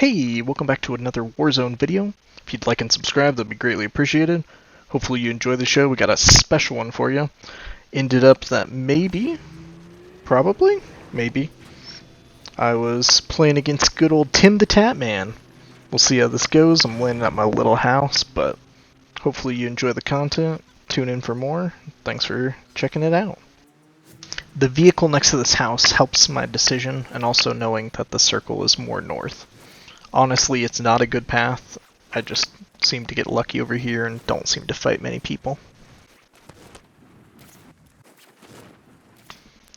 Hey, welcome back to another Warzone video. If you'd like and subscribe, that'd be greatly appreciated. Hopefully you enjoy the show. We got a special one for you. Ended up that maybe, I was playing against good old Timthetatman. We'll see how this goes. I'm landing at my little house, but hopefully you enjoy the content. Tune in for more. Thanks for checking it out. The vehicle next to this house helps my decision, and also knowing that the circle is more north. Honestly, it's not a good path. I just seem to get lucky over here and don't seem to fight many people.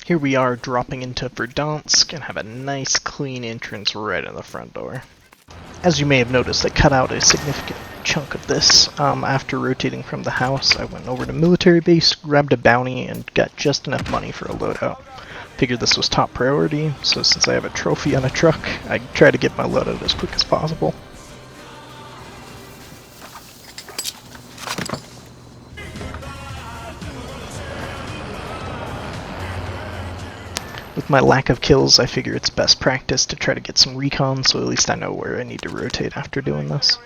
Here we are dropping into Verdansk and have a nice clean entrance right in the front door. As you may have noticed, I cut out a significant chunk of this. After rotating from the house, I went over to military base, grabbed a bounty, and got just enough money for a loadout. Figured this was top priority, so since I have a trophy on a truck, I try to get my loadout as quick as possible. With my lack of kills, I figure it's best practice to try to get some recon, so at least I know where I need to rotate after doing this.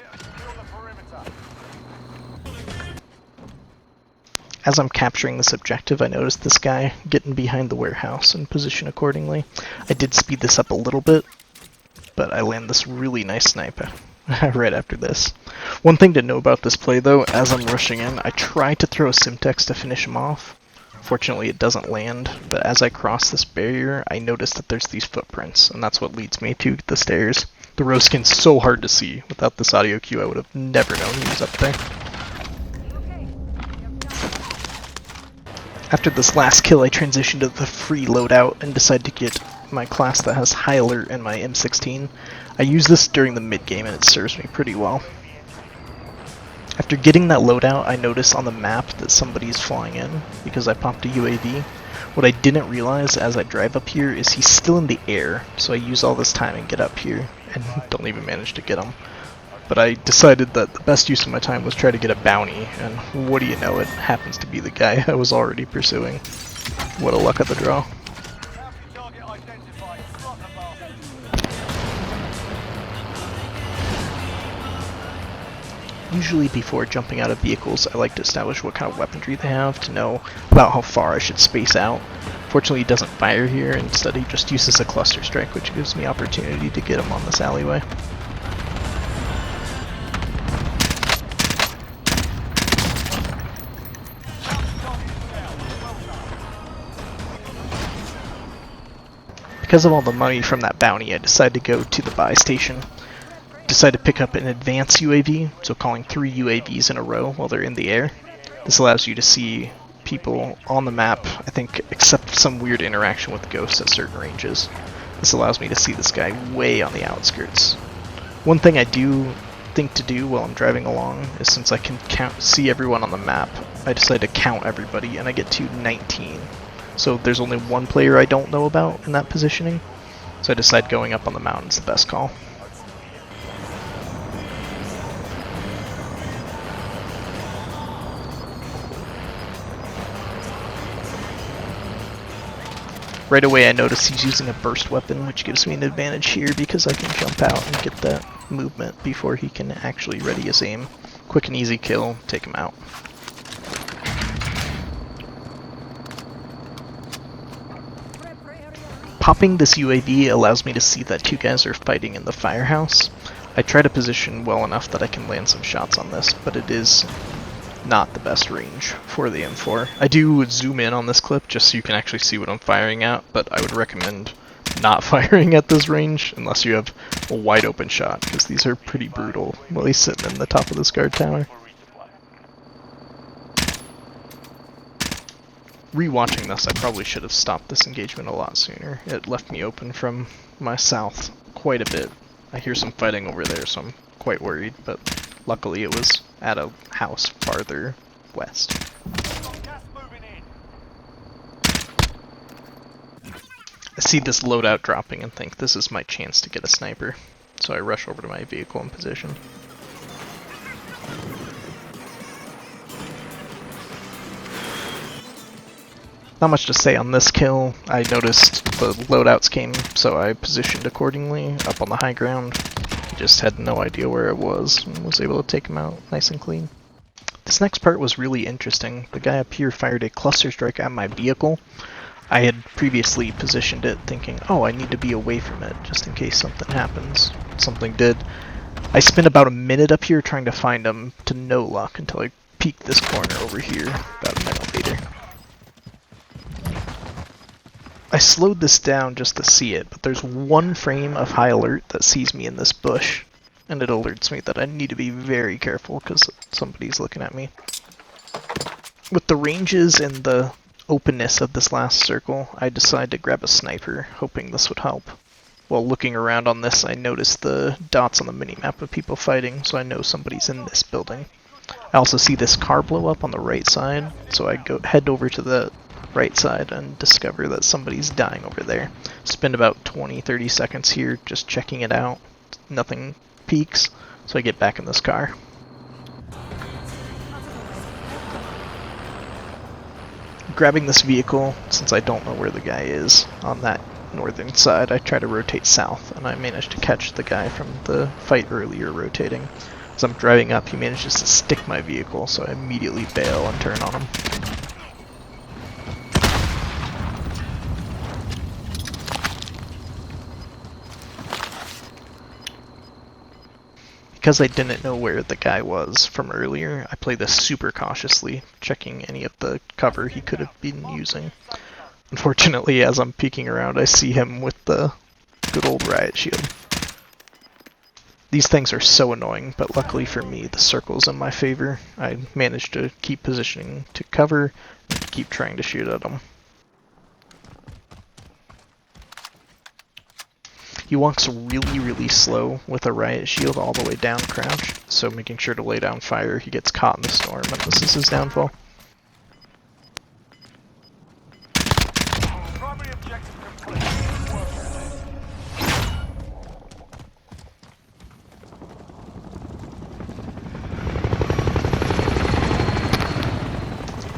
As I'm capturing this objective, I noticed this guy getting behind the warehouse and position accordingly. I did speed this up a little bit, but I land this really nice sniper right after this. One thing to know about this play though, as I'm rushing in, I try to throw a Simtex to finish him off. Fortunately it doesn't land, but as I cross this barrier, I notice that there's these footprints, and that's what leads me to the stairs. The rose skin's so hard to see. Without this audio cue, I would have never known he was up there. After this last kill, I transitioned to the free loadout and decided to get my class that has high alert and my M16. I use this during the mid-game and it serves me pretty well. After getting that loadout, I notice on the map that somebody's flying in because I popped a UAV. What I didn't realize as I drive up here is he's still in the air, so I use all this time and get up here and don't even manage to get him. But I decided that the best use of my time was try to get a bounty, and what do you know, it happens to be the guy I was already pursuing. What a luck of the draw. Usually before jumping out of vehicles, I like to establish what kind of weaponry they have to know about how far I should space out. Fortunately, he doesn't fire here, instead he just uses a cluster strike, which gives me opportunity to get him on this alleyway. Because of all the money from that bounty, I decided to go to the buy station. Decided to pick up an advanced UAV, so calling 3 UAVs in a row while they're in the air. This allows you to see people on the map, I think, except some weird interaction with ghosts at certain ranges. This allows me to see this guy way on the outskirts. One thing I do think to do while I'm driving along is, since I can see everyone on the map, I decide to count everybody and I get to 19. So there's only one player I don't know about in that positioning, so I decide going up on the mountain's the best call. Right away I notice he's using a burst weapon, which gives me an advantage here because I can jump out and get that movement before he can actually ready his aim. Quick and easy kill, take him out. Popping this UAV allows me to see that 2 guys are fighting in the firehouse. I try to position well enough that I can land some shots on this, but it is not the best range for the M4. I do zoom in on this clip just so you can actually see what I'm firing at, but I would recommend not firing at this range unless you have a wide open shot, because these are pretty brutal while he's sitting in the top of this guard tower. Rewatching this, I probably should have stopped this engagement a lot sooner. It left me open from my south quite a bit. I hear some fighting over there, so I'm quite worried, but luckily it was at a house farther west. I see this loadout dropping and think this is my chance to get a sniper, so I rush over to my vehicle and position. Not much to say on this kill. I noticed the loadouts came, so I positioned accordingly up on the high ground. just had no idea where it was and was able to take him out nice and clean. This next part was really interesting. The guy up here fired a cluster strike at my vehicle. I had previously positioned it thinking, oh, I need to be away from it just in case something happens. Something did. I spent about a minute up here trying to find him to no luck until I peeked this corner over here about a minute later. I slowed this down just to see it, but there's one frame of high alert that sees me in this bush, and it alerts me that I need to be very careful because somebody's looking at me. With the ranges and the openness of this last circle, I decided to grab a sniper, hoping this would help. While looking around on this, I noticed the dots on the minimap of people fighting, so I know somebody's in this building. I also see this car blow up on the right side, so I head over to the right side and discover that somebody's dying over there. Spend about 20-30 seconds here just checking it out. Nothing peaks, so I get back in this car. Grabbing this vehicle, since I don't know where the guy is on that northern side, I try to rotate south, and I managed to catch the guy from the fight earlier rotating. As I'm driving up, he manages to stick my vehicle, so I immediately bail and turn on him. Because I didn't know where the guy was from earlier, I play this super cautiously, checking any of the cover he could have been using. Unfortunately, as I'm peeking around, I see him with the good old riot shield. These things are so annoying, but luckily for me, the circle's in my favor. I managed to keep positioning to cover and keep trying to shoot at him. He walks really slow with a riot shield all the way down crouched, so making sure to lay down fire, he gets caught in the storm, and this is his downfall.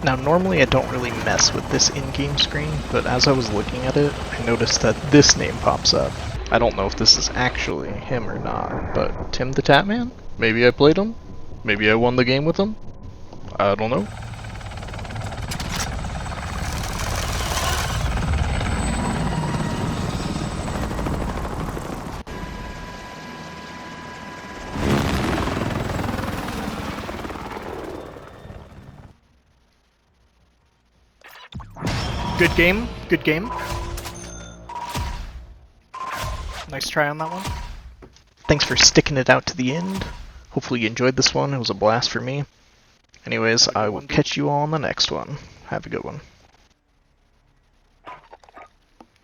Now normally I don't really mess with this in-game screen, but as I was looking at it, I noticed that this name pops up. I don't know if this is actually him or not, but Timthetatman? Maybe I played him? Maybe I won the game with him? I don't know. Good game, good game. Nice try on that one. Thanks for sticking it out to the end. Hopefully you enjoyed this one. It was a blast for me. Anyways, I will catch you all on the next one. Have a good one.